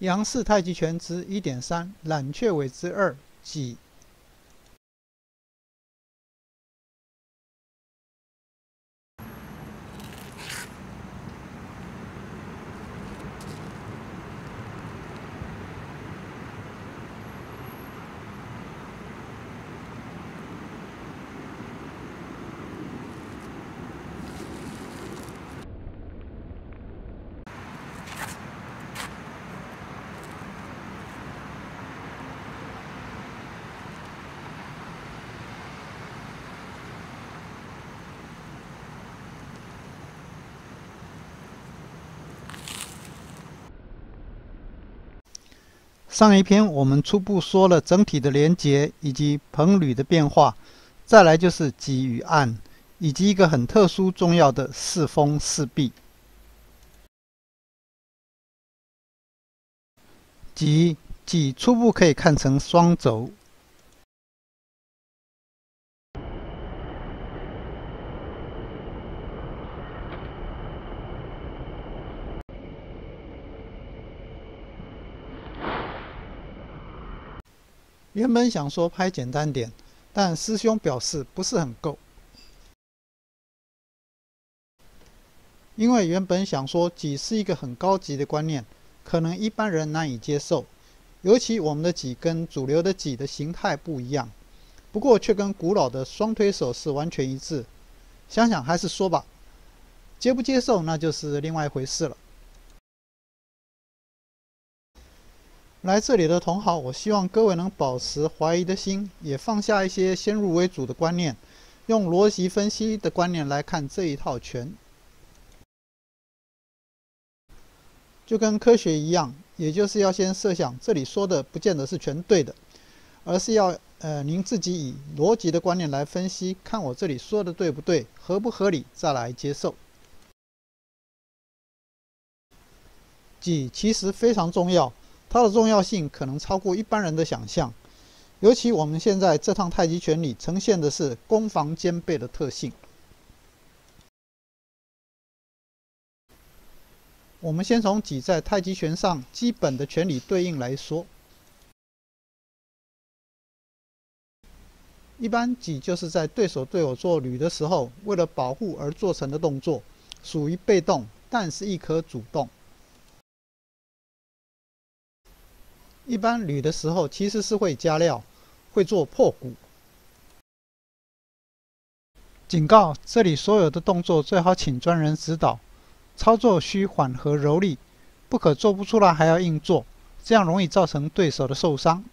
杨氏太极拳之 1.3 揽雀尾之2己。上一篇我们初步说了整体的连结以及朋履的变化，再来就是己与岸，以及一个很特殊重要的四风四壁。己初步可以看成双轴，原本想说拍简单点，但师兄表示不是很够。因为原本想说己是一个很高级的观念，可能一般人难以接受，尤其我们的己跟主流的己的形态不一样，不过却跟古老的双推手是完全一致。想想还是说吧，接不接受那就是另外一回事了。来这里的同好，我希望各位能保持怀疑的心，也放下一些先入为主的观念，用逻辑分析的观念来看这一套拳。就跟科学一样，也就是要先设想这里说的不见得是全对的，而是要您自己以逻辑的观念来分析，看我这里说的对不对，合不合理，再来接受。己其实非常重要，它的重要性可能超过一般人的想象，尤其我们现在这趟太极拳里呈现的是攻防兼备的特性。我们先从己在太极拳上基本的拳理对应来说。一般己就是在对手对我做捋的时候，为了保护而做成的动作，属于被动，但是亦可主动。一般捋的时候其实是会加料，会做破骨。警告：这里所有的动作最好请专人指导，操作需缓和柔力，不可做不出来还要硬做，这样容易造成对手的受伤。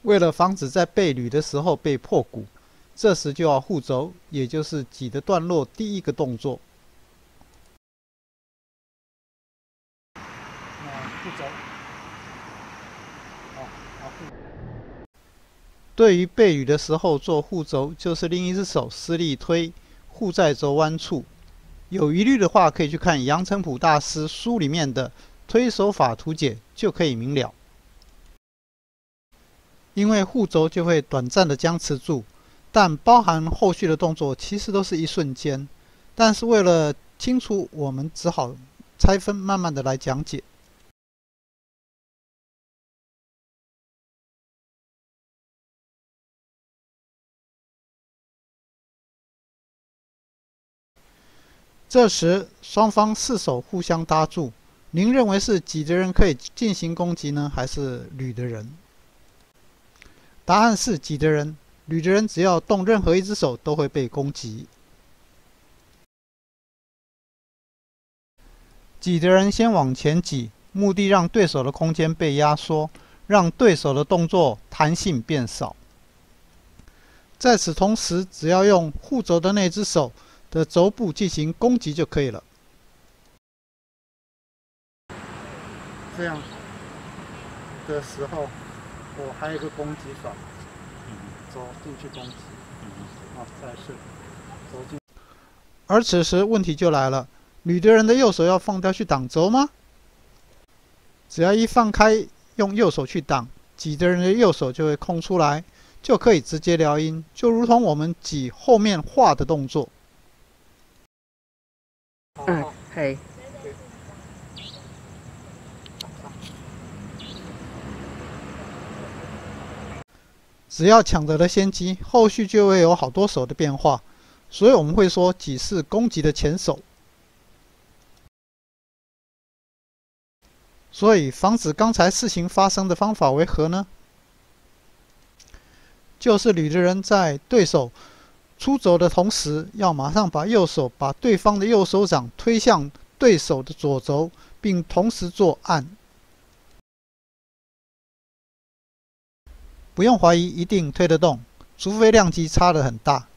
为了防止在被捋的时候被破骨，这时就要护肘，也就是己的段落第一个动作。护肘。对于被捋的时候做护肘，就是另一只手施力推，护在肘弯处。有疑虑的话，可以去看杨澄普大师书里面的推手法图解，就可以明了。因为护肘就会短暂的僵持住，但包含后续的动作其实都是一瞬间。但是为了清楚，我们只好拆分慢慢的来讲解。这时双方四手互相搭住，您认为是己的人可以进行攻击呢，还是捋的人？答案是己的人，捋的人只要动任何一只手都会被攻击。己的人先往前挤，目的让对手的空间被压缩，让对手的动作弹性变少。在此同时，只要用护肘的那只手的肘部进行攻击就可以了。这样的时候，我还有一个攻击法，轴进去攻击。再是轴进。而此时问题就来了，旅的人的右手要放掉去挡轴吗？只要一放开，用右手去挡，挤的人的右手就会空出来，就可以直接撩阴，就如同我们挤后面画的动作。嘿。只要抢得了先机，后续就会有好多手的变化，所以我们会说挤是攻击的前手。所以防止刚才事情发生的方法为何呢？就是旅的人在对手出轴的同时，要马上把右手把对方的右手掌推向对手的左轴，并同时做按。不用怀疑，一定推得动，除非量级差得很大，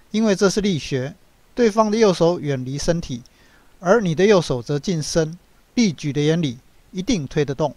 因为这是力学，对方的右手远离身体，而你的右手则近身，力举的原理一定推得动。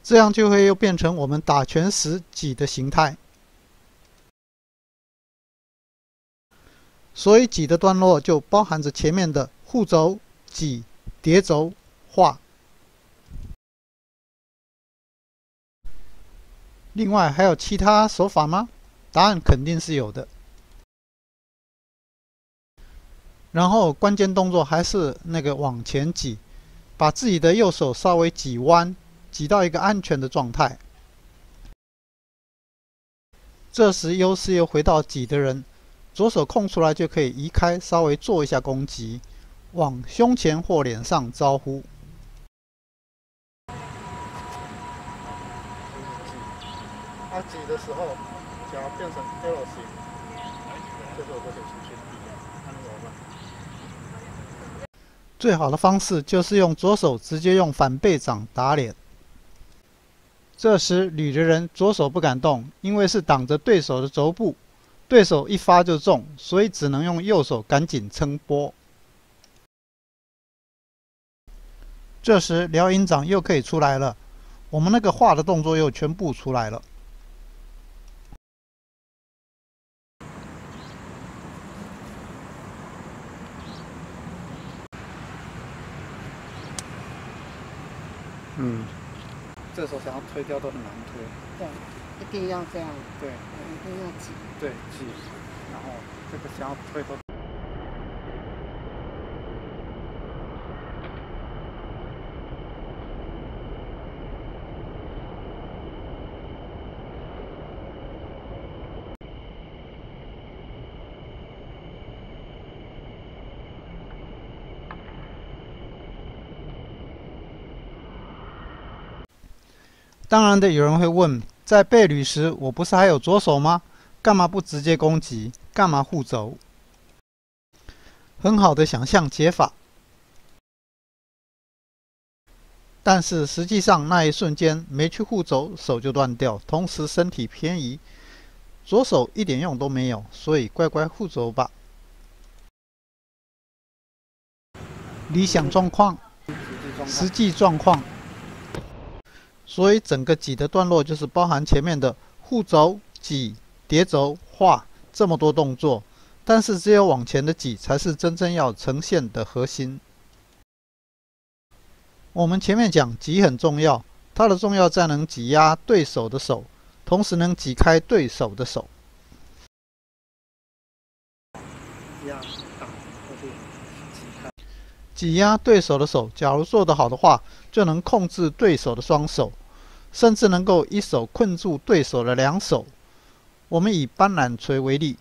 这样就会又变成我们打拳时挤的形态。所以挤的段落就包含着前面的护轴、挤、叠轴、画。另外还有其他手法吗？答案肯定是有的。然后关键动作还是那个往前挤，把自己的右手稍微挤弯，挤到一个安全的状态。这时优势又回到挤的人。左手空出来就可以移开，稍微做一下攻击，往胸前或脸上招呼。挤的时候，脚变成 L 型，这时候就可以出去。最好的方式就是用左手直接用反背掌打脸。这时旅的人左手不敢动，因为是挡着对手的肘部。对手一发就中，所以只能用右手赶紧撑波。这时撩阴掌又可以出来了，我们那个画的动作又全部出来了。这时候想要推掉都很难推。对，一定要这样。对，一定要挤。对，挤，然后这个想要推都。当然的，有人会问，在背旅时，我不是还有左手吗？干嘛不直接攻击？干嘛护轴？很好的想象解法。但是实际上那一瞬间没去护轴，手就断掉，同时身体偏移，左手一点用都没有，所以乖乖护轴吧。理想状况，实际状况。所以整个挤的段落就是包含前面的护轴、挤、叠轴、画这么多动作，但是只有往前的挤才是真正要呈现的核心。我们前面讲挤很重要，它的重要在能挤压对手的手，同时能挤开对手的手。挤压对手的手，假如做得好的话，就能控制对手的双手，甚至能够一手困住对手的两手。我们以斑斓锤为例。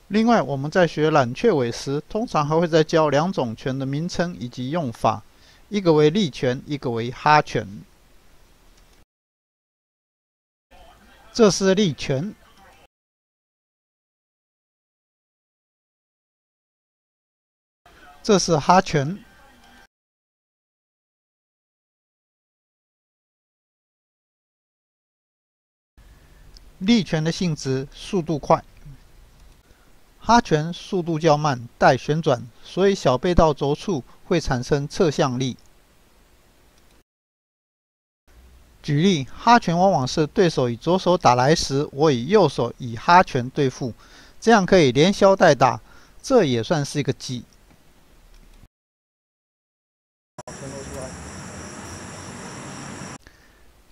另外，我们在学揽雀尾时，通常还会再教两种拳的名称以及用法，一个为力拳，一个为哈拳。这是力拳，这是哈拳。力拳的性质速度快，哈拳速度较慢，带旋转，所以小背到肘处会产生侧向力。举例，哈拳往往是对手以左手打来时，我以右手以哈拳对付，这样可以连削带打，这也算是一个技。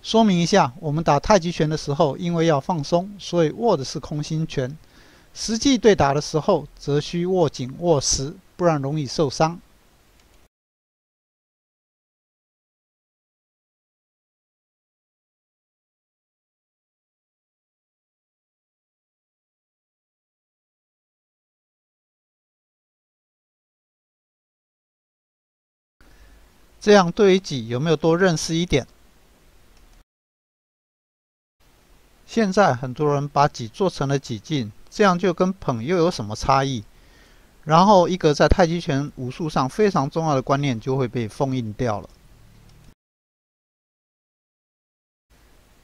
说明一下，我们打太极拳的时候，因为要放松，所以握的是空心拳。实际对打的时候，则需握紧握实，不然容易受伤。这样对于己有没有多认识一点？现在很多人把己做成了己劲，这样就跟捧又有什么差异？然后一个在太极拳武术上非常重要的观念就会被封印掉了。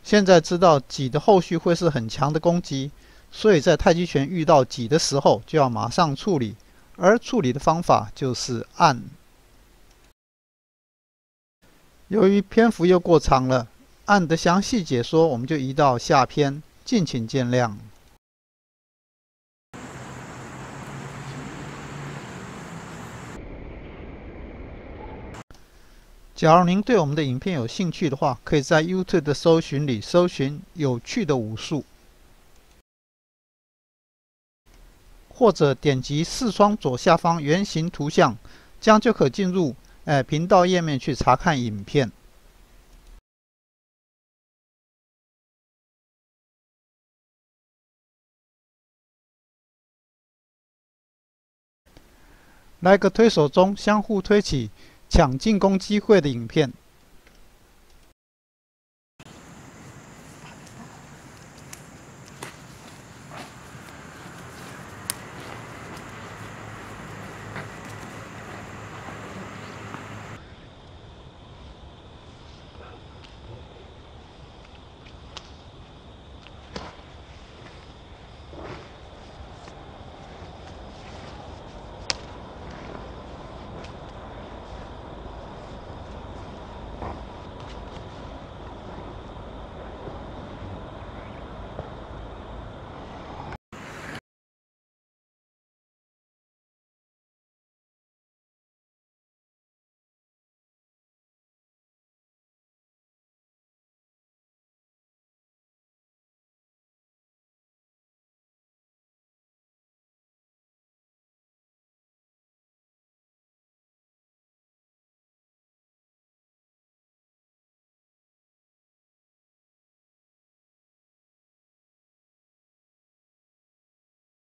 现在知道己的后续会是很强的攻击，所以在太极拳遇到己的时候就要马上处理，而处理的方法就是按。由于篇幅又过长了，按的详细解说我们就移到下篇，敬请见谅。假如您对我们的影片有兴趣的话，可以在 YouTube 的搜寻里搜寻“有趣的武术”，或者点击视窗左下方圆形图像，这样就可进入频道页面去查看影片。来个推手中相互推起、抢进攻机会的影片。